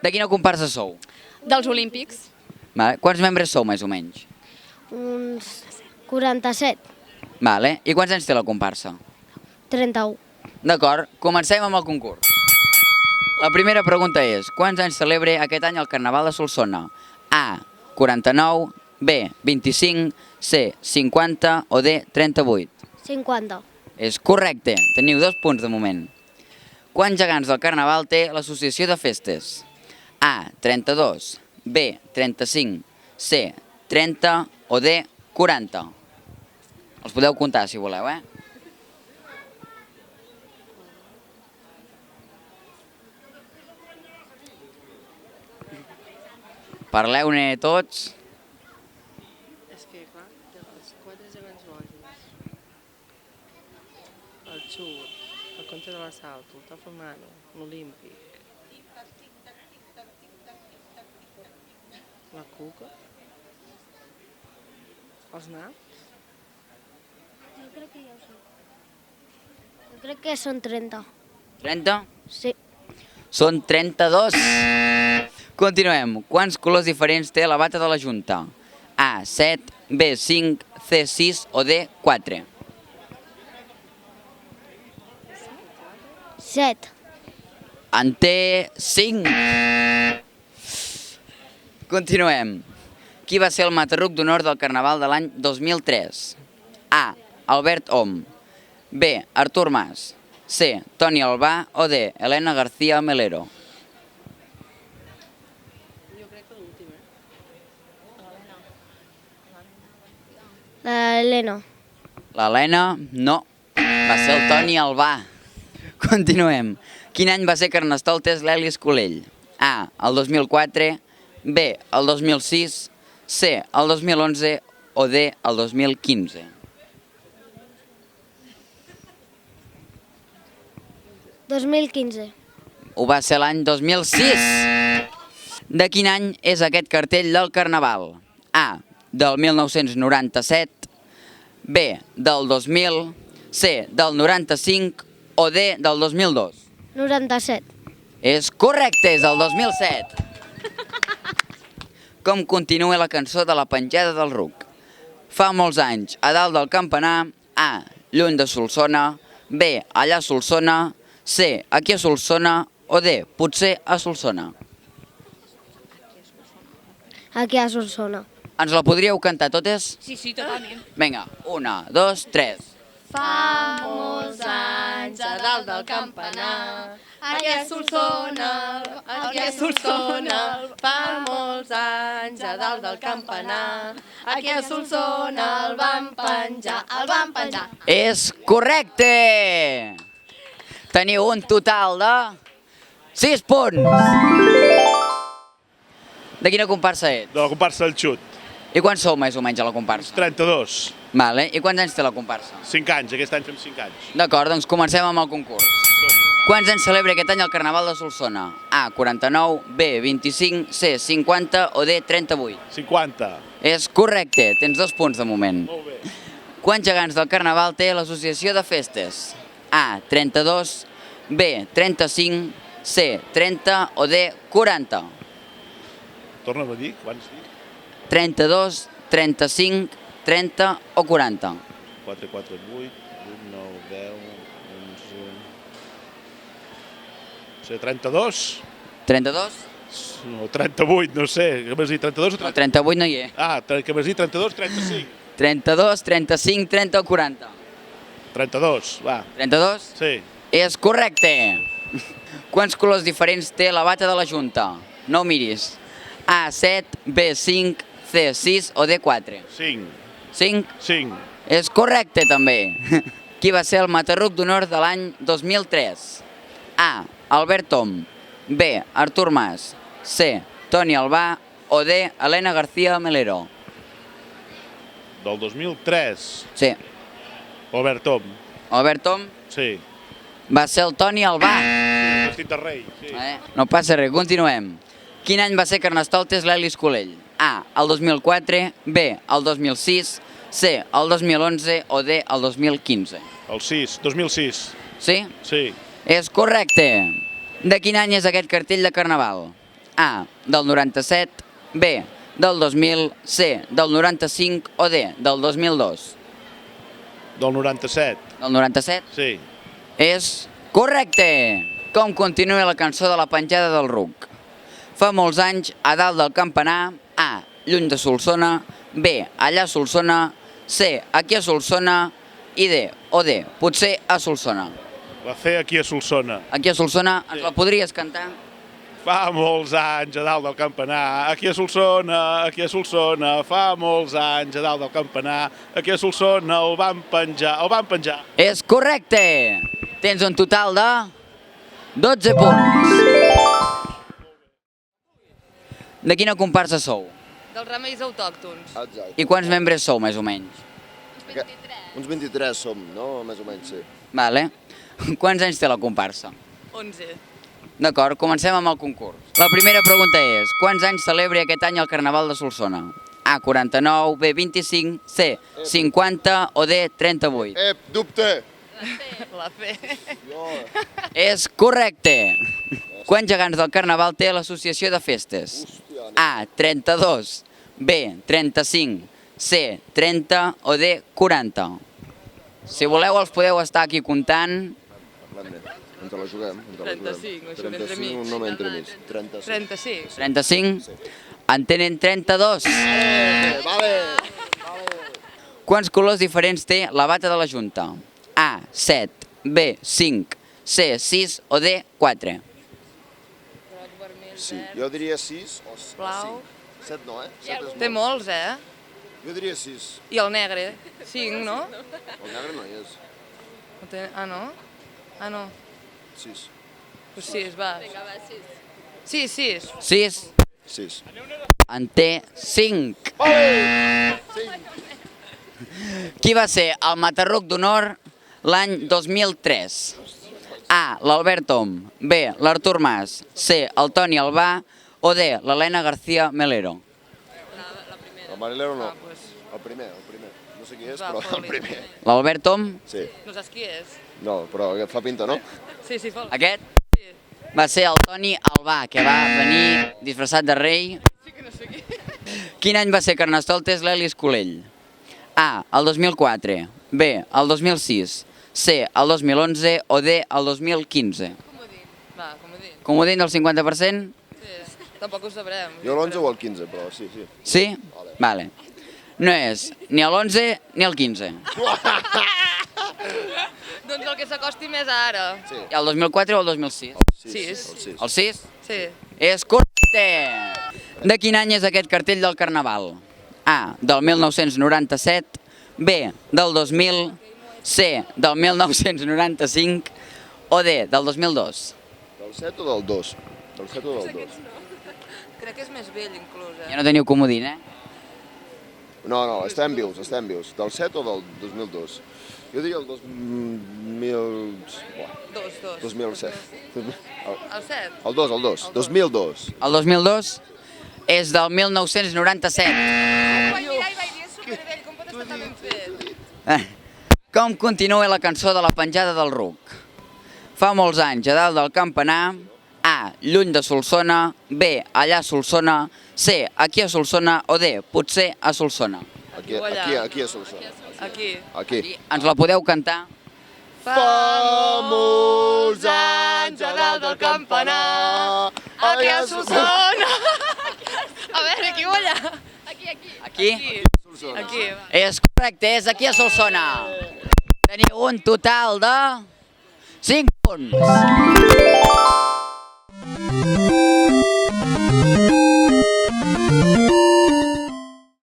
De quina comparsa sou? Dels Olímpics. Vale. Quants membres sou, més o menys? Uns 47. Vale. I quants anys té la comparsa? 31. D'acord, comencem amb el concurs. La primera pregunta és, quants anys celebra aquest any el Carnaval de Solsona? A, 49, B, 25, C, 50 o D, 38? 50. És correcte, teniu 2 punts de moment. Quants gegants del Carnaval té l'associació de festes? A, 32, B, 35, C, 30 o D, 40? Els podeu comptar si voleu, eh? Parleu-ne tots. És que, clar, els 4 gegants bojos, el xut, el conte de l'assalt, el tafamano, l'olímpic, la cuca, els naps. Jo crec que ja ho sé. Jo crec que són 30. 30? Sí. Són 32. Continuem. Quants colors diferents té la bata de la Junta? A, 7, B, 5, C, 6 o D, 4? 7. En té 5. Continuem. Qui va ser el matarruc d'honor del Carnaval de l'any 2003? A, Albert Om. B, Artur Mas. C, Toni Albà o D, Elena García Melero? Jo crec que l'últim, L'Helena. L'Helena, no. Va ser el Toni Albà. Continuem. Quin any va ser Carnestoltes l'Eli Escolell? A, el 2004, B, el 2006, C, el 2011 o D, el 2015? 2015. Ho va ser l'any 2006. De quin any és aquest cartell del Carnaval? A, del 1997, B, del 2000, C, del 95 o D, del 2002? 97. És correcte, és el 2007. Com continua la cançó de la penjada del ruc? Fa molts anys, a dalt del campanar, A, lluny de Solsona, B, allà a Solsona, C, aquí a Solsona o D, potser a Solsona? Aquí a Solsona. Ens la podríeu cantar totes? Sí, sí, totalment. Vinga, 1, 2, 3. Fa molts anys a dalt del campanar, aquí a Solsona, fa molts anys a dalt del campanar, aquí a Solsona el van penjar, És correcte! Teniu un total de 6 punts. De quina comparsa ets? De la comparsa del xut. I quants sou més o menys a la comparsa? 32. Vale. I quants anys té la comparsa? 5 anys, aquest any fem 5 anys. D'acord, doncs comencem amb el concurs. Quants anys celebra aquest any el Carnaval de Solsona? A, 49, B, 25, C, 50 o D, 38? 50. És correcte, tens 2 punts de moment. Molt bé. Quants gegants del Carnaval té l'associació de festes? A, 32, B, 35, C, 30 o D, 40? Torna'm a dir, quants dic? 32, 35, 30 o 40? 4, 4, 8, 8, 9, 10, 11... No sé, 32? 32? No, 38, no sé. Què m'has dit, 32 o No, 30? 38 no hi és. Ah, què m'has dit, 32, 35? 32, 35, 30 o 40? 32, va. 32? Sí. És correcte! Quants colors diferents té la bata de la Junta? No ho miris. A, 7, B, 5, C, 6 o D, 4? 5. 5? 5. És correcte, també. Qui va ser el matarruc d'honor de l'any 2003? A, Albert Tom. B, Artur Mas. C, Toni Albà o D, Elena García Melero? Del 2003. Sí. Albert Tom. Albert Tom Sí. va ser el Toni Albà. Vestit de rei, sí. No passa res, continuem. Quin any va ser Carnestoltes l'Eli Escolell? A, el 2004, B, el 2006, C, el 2011 o D, el 2015. El 6, 2006. Sí? Sí. És correcte. De quin any és aquest cartell de Carnaval? A, del 97, B, del 2000, C, del 95 o D, del 2002. Del 97. Del 97? Sí. És correcte! Com continua la cançó de la penjada del ruc? Fa molts anys, a dalt del campanar, A, lluny de Solsona, B, allà a Solsona, C, aquí a Solsona i D, o D, potser a Solsona. La C aquí a Solsona. Aquí a Solsona, ens la podries cantar? Fa molts anys a dalt del campanar, aquí a Solsona, fa molts anys a dalt del campanar, aquí a Solsona el van penjar. És correcte! Tens un total de 12 punts. De quina comparsa sou? Dels remeis autòctons. Exacte. I quants membres sou, més o menys? Uns 23 som, no? Més o menys, sí. Vale. Quants anys té la comparsa? 11. D'acord, comencem amb el concurs. La primera pregunta és, quants anys celebra aquest any el Carnaval de Solsona? A, 49, B, 25, C, 50 o D, 38. Dubte! La fe. És correcte! Quants gegants del Carnaval té l'associació de festes? A, 32, B, 35, C, 30 o D, 40. Si voleu els podeu estar aquí comptant. Ens la juguem. 35, això d'entre mig. un nom entre mig. 35. 36. 35? En tenen 32. Vale! Quants colors diferents té la bata de la Junta? A, 7, B, 5, C, 6 o D, 4. Sí, jo diria 6 o Blau. 7 no, 7 és Té molts, Jo diria 6. I el negre? 5, no? El negre no hi és. Ah, no? Ah, no. 6. Pues 6, va. Sí, 6. 6. 6. En té 5. Qui va ser el matarruc d'honor l'any 2003? A, l'Albert Om, B, l'Artur Mas, C, el Toni Albà o D, l'Helena García Melero. El Marilero no. El primer. No sé qui és, però el primer. L'Albert Om, Sí. No saps qui és? No, però fa pinta, no? Sí, fol. aquest, va ser el Toni Albà, que va venir disfressat de rei. Sí que no sé qui. Quin any va ser Carnestoltes l'Eli Escolell? A, el 2004, B, el 2006, C, el 2011 o D, el 2015. Comodín. Va, comodín. Comodín del 50%? Sí. Tampoc ho sabrem. Jo l'11 o el 15, però sí. Sí? Vale. No és ni l'11 ni el 15. Doncs el que s'acosti més a ara. Sí. I el 2004 o el 2006? 6. El 6? Sí. És correcte! De quin any és aquest cartell del Carnaval? A, del 1997, B, del 2000, C, del 1995 o D, del 2002. Del 7 o del 2? Del 7 o del 2? Crec que és més vell, inclús, Ja no teniu comodín, eh? No, estem vius. Del 7 o del 2002? Jo diria el 2000... 2007. El 7? El 2. 2002. El 2002 és del 1997. Vaig mirar i vaig dir, és supervell, com pot estar tan ben fet? Com continua la cançó de la penjada del ruc? Fa molts anys, a dalt del campanar, A, lluny de Solsona, B, allà a Solsona, C, aquí a Solsona o D, potser a Solsona. Aquí a Solsona. Aquí. Ens la podeu cantar? Fa molts anys a dalt del campanar, aquí a Solsona. A veure, aquí o allà? Aquí? Aquí. És correcte, és aquí a Solsona. Teniu un total de 5 punts.